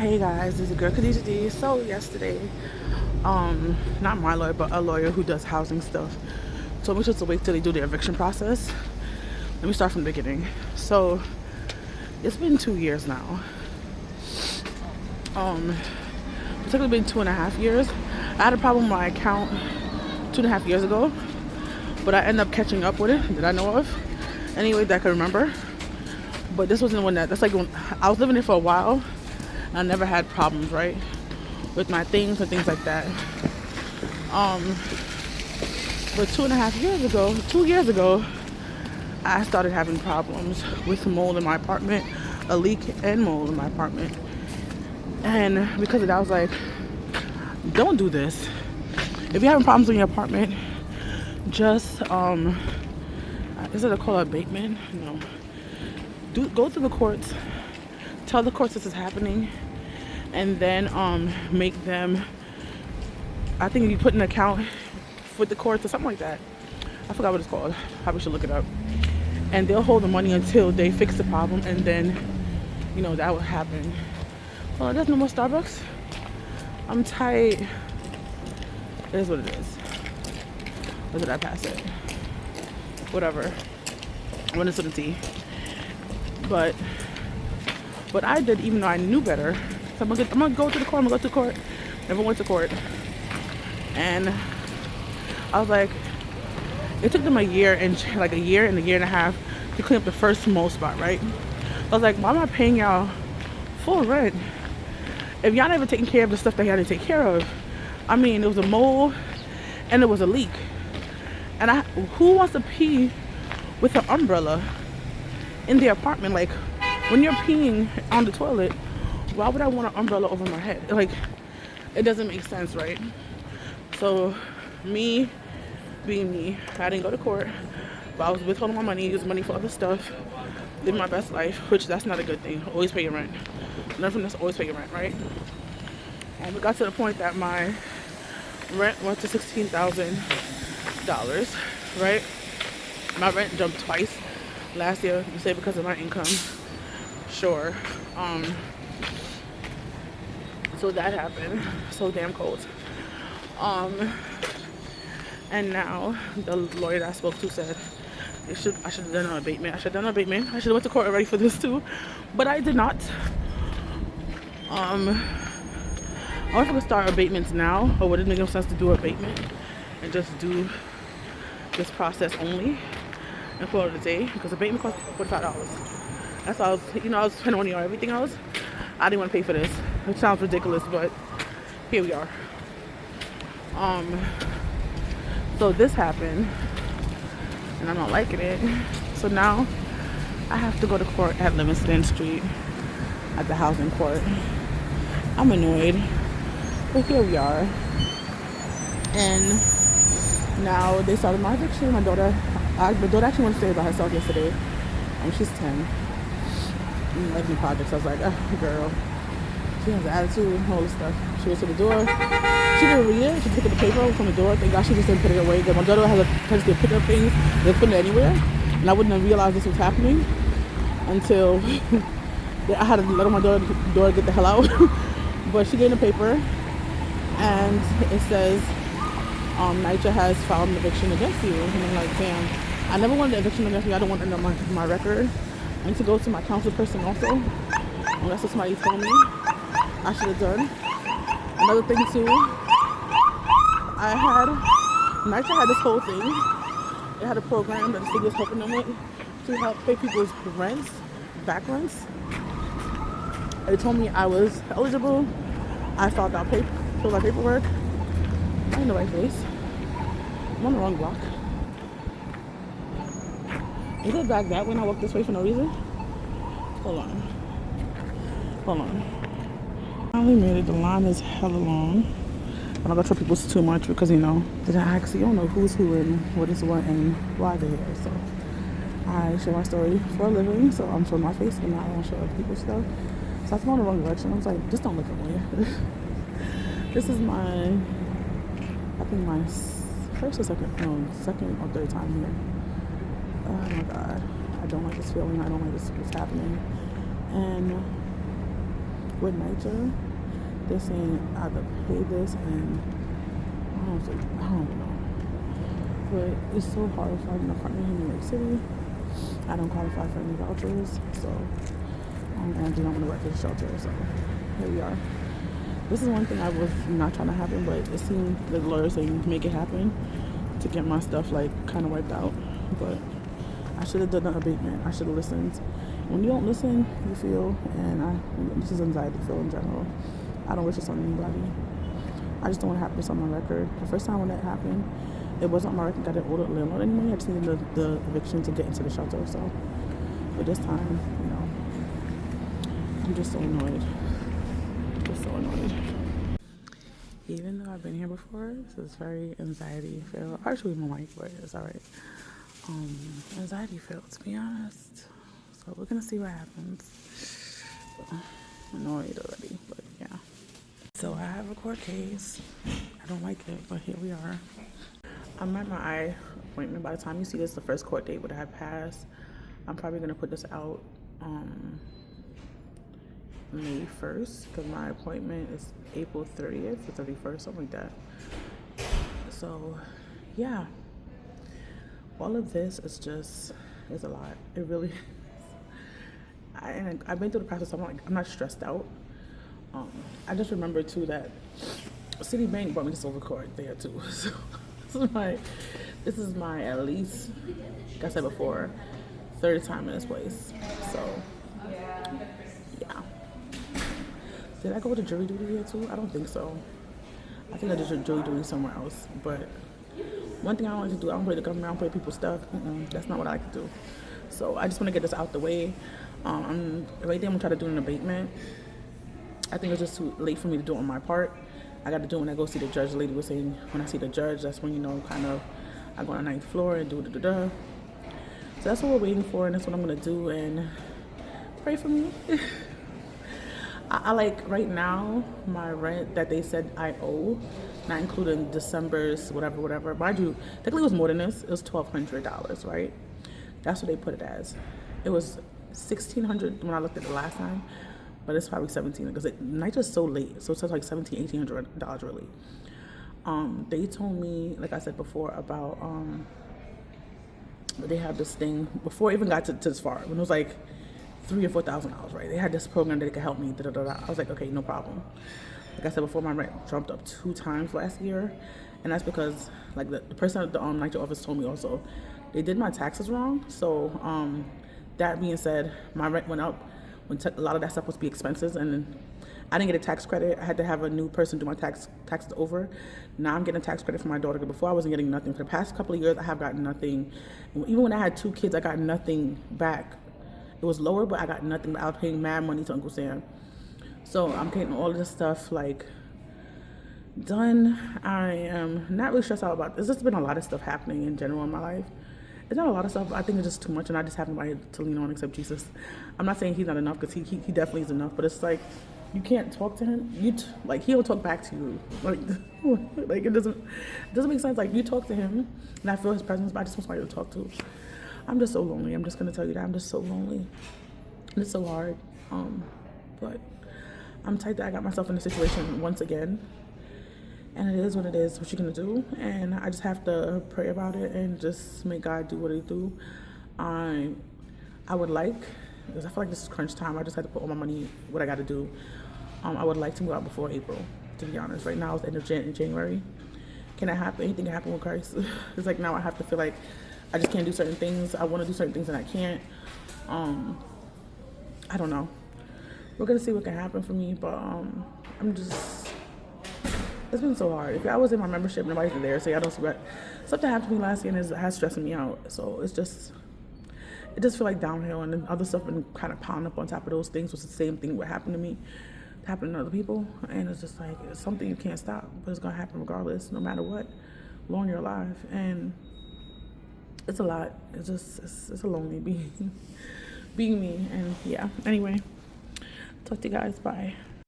Hey guys, this is girl Khadija D. So yesterday, not my lawyer, but a lawyer who does housing stuff told me just to wait till they do the eviction process. Let me start from the beginning. So it's been 2 years now. It's actually been 2.5 years. I had a problem with my account 2.5 years ago, but I ended up catching up with it that I know of. Anyway, that I can remember. But this wasn't one that's like when I was living there for a while. I never had problems, right, with my things and things like that. But 2 years ago, I started having problems with mold in my apartment, a leak and mold in my apartment. And because of that, I was like, don't do this. If you're having problems in your apartment, just, is it called abatement? No. Go to the courts, tell the courts this is happening, and then make them, I think you put an account with the courts or something like that. I forgot what it's called. Probably should look it up. And they'll hold the money until they fix the problem, and then, that will happen. Oh, there's no more Starbucks. I'm tight. It is what it is. Or did I pass it? Whatever. I went into the tea. But what I did, even though I knew better, so I'm gonna go to the court. Never went to court. And I was like, it took them a year and a year and a half to clean up the first mold spot, right? I was like, why am I paying y'all full rent if y'all never taking care of the stuff that y'all didn't take care of? I mean, there was a mold and there was a leak. And who wants to pee with an umbrella in the apartment? Like, when you're peeing on the toilet, why would I want an umbrella over my head? Like, it doesn't make sense, right? So, me being me, I didn't go to court, but I was withholding my money, using money for other stuff, living my best life, which that's not a good thing. Always pay your rent. Learn from this, always pay your rent, right? And we got to the point that my rent went to $16,000, right? My rent jumped twice last year. You say because of my income. Sure. So that happened. So damn cold. And now the lawyer that I spoke to said I should have done an abatement. I should have went to court already for this too, but I did not. I wonder if I could start abatements now, or would it make no sense to do abatement and just do this process only and call it a day? Because abatement costs $45. That's all I was spending money on everything else. I didn't want to pay for this, which sounds ridiculous, but here we are. So this happened, and I'm not liking it. So now I have to go to court at Livingston Street at the housing court. I'm annoyed, but here we are. And now they started my eviction. My daughter actually went to stay by herself yesterday. She's 10. Like new projects. I was like, oh, girl. She has an attitude and all this stuff. She went to the door. She didn't read it. She took the paper from the door. Thank God she just didn't put it away. My daughter has a tendency to pick up things and put it anywhere. And I wouldn't have realized this was happening until I had to let my daughter get the hell out. But she gave the paper, and it says, NYCHA has filed an eviction against you. And I'm like, damn. I never wanted an eviction against me. I don't want it on my record. I need to go to my council person also. And that's what somebody told me I should have done. Another thing too, NYCHA had this whole thing. They had a program that the city was helping them with to help pay people's rents, back rents. They told me I was eligible. I filled out paperwork. I'm in the right place. I'm on the wrong block. Is it back that when I walk this way for no reason? Hold on. Finally made it. The line is hella long. I'm not gonna tell people too much because they don't actually don't know who's who and what is what and why they're here. So I share my story for a living, so I'm showing my face and not I don't show other people's stuff. So I was going the wrong direction. I was like, just don't look at me. This is my second or third time here. Oh my God. I don't like this feeling. I don't like this what's happening. And with NYCHA, they're saying either pay this and I don't know. But it's so hard to find an apartment in New York City. I don't qualify for any vouchers, so and I do not want to work at a shelter, so here we are. This is one thing I was not trying to happen, but it seemed the lawyer saying make it happen to get my stuff like kind of wiped out. But I should have done an abatement. I should have listened. When you don't listen, you feel, and this is anxiety feel in general. I don't wish this on anybody. I just don't want to have this on my record. The first time when that happened, it wasn't on my record. I didn't order landlord anymore. I just needed the eviction to get into the shelter. So, but this time, I'm just so annoyed. Just so annoyed. Even though I've been here before, this is very anxiety filled. Actually, my mic, but it's alright. Anxiety filled, to be honest. So we're gonna see what happens. Annoyed already, but yeah. So I have a court case. I don't like it, but here we are. I'm at my eye appointment. By the time you see this, the first court date would have passed. I'm probably gonna put this out May 1st because my appointment is April 30th or 31st, something like that. So yeah, all of this is a lot. It really is. I've been through the process, so I'm not stressed out. I just remember too that Citibank brought me this over court there too. So this is my at least, like I said before, third time in this place. So yeah. Did I go to jury duty here too? I don't think so. I think I did jury duty somewhere else. But one thing I don't like to do, I don't play the government, I don't play people's stuff. That's not what I like to do. So I just want to get this out the way. Right there, I'm gonna try to do an abatement. I think it's just too late for me to do it on my part. I got to do it when I go see the judge. The lady was saying when I see the judge, that's when kind of I go on the 9th floor and do da-da-da. So that's what we're waiting for, and that's what I'm gonna do. And pray for me. I like right now my rent that they said I owe, not including December's whatever. Mind you, technically it was more than this. It was $1,200, right? That's what they put it as. It was $1,600 when I looked at it the last time, but it's probably $1,700 because night is so late, so it's like $1,700-$1,800 really. They told me, like I said before, about they have this thing before I even got to this far when it was like $3,000 or $4,000, right? They had this program that they could help me. I was like, okay, no problem. Like I said before, my rent jumped up 2 times last year, and that's because like the person at the NYCHA office told me also they did my taxes wrong. So that being said, my rent went up when a lot of that stuff was be expenses, and I didn't get a tax credit. I had to have a new person do my taxes over. Now I'm getting a tax credit for my daughter. Before I wasn't getting nothing. For the past couple of years, I have gotten nothing. Even when I had 2 kids, I got nothing back. It was lower, but I got nothing. I was paying mad money to Uncle Sam. So I'm getting all of this stuff like done. I am not really stressed out about this. There's just been a lot of stuff happening in general in my life. It's not a lot of stuff. I think it's just too much, and I just have nobody to lean on except Jesus. I'm not saying he's not enough because he definitely is enough, but it's like you can't talk to him. He'll talk back to you. Like it doesn't make sense. Like you talk to him, and I feel his presence, but I just want somebody to talk to. I'm just so lonely. I'm just gonna tell you that I'm just so lonely. It's so hard. But I'm tight that I got myself in a situation once again. And it is what it is, what you're gonna do. And I just have to pray about it and just make God do what he do. I would like, because I feel like this is crunch time, I just had to put all my money, what I gotta do. I would like to move out before April, to be honest. Right now it's the end of January. Can it happen? Anything can happen with Christ. It's like now I have to feel like I just can't do certain things. I want to do certain things and I can't. I don't know. We're gonna see what can happen for me, but it's been so hard. If I was in my membership, nobody's there, so I don't see what something happened to me last year and it has stressing me out. So it just feel like downhill, and then other stuff been kind of piling up on top of those things. Was the same thing what happened to me, happened to other people, and it's just like it's something you can't stop, but it's gonna happen regardless, no matter what, long you're alive. And it's a lot. It's a lonely being me. And yeah. Anyway, talk to you guys. Bye.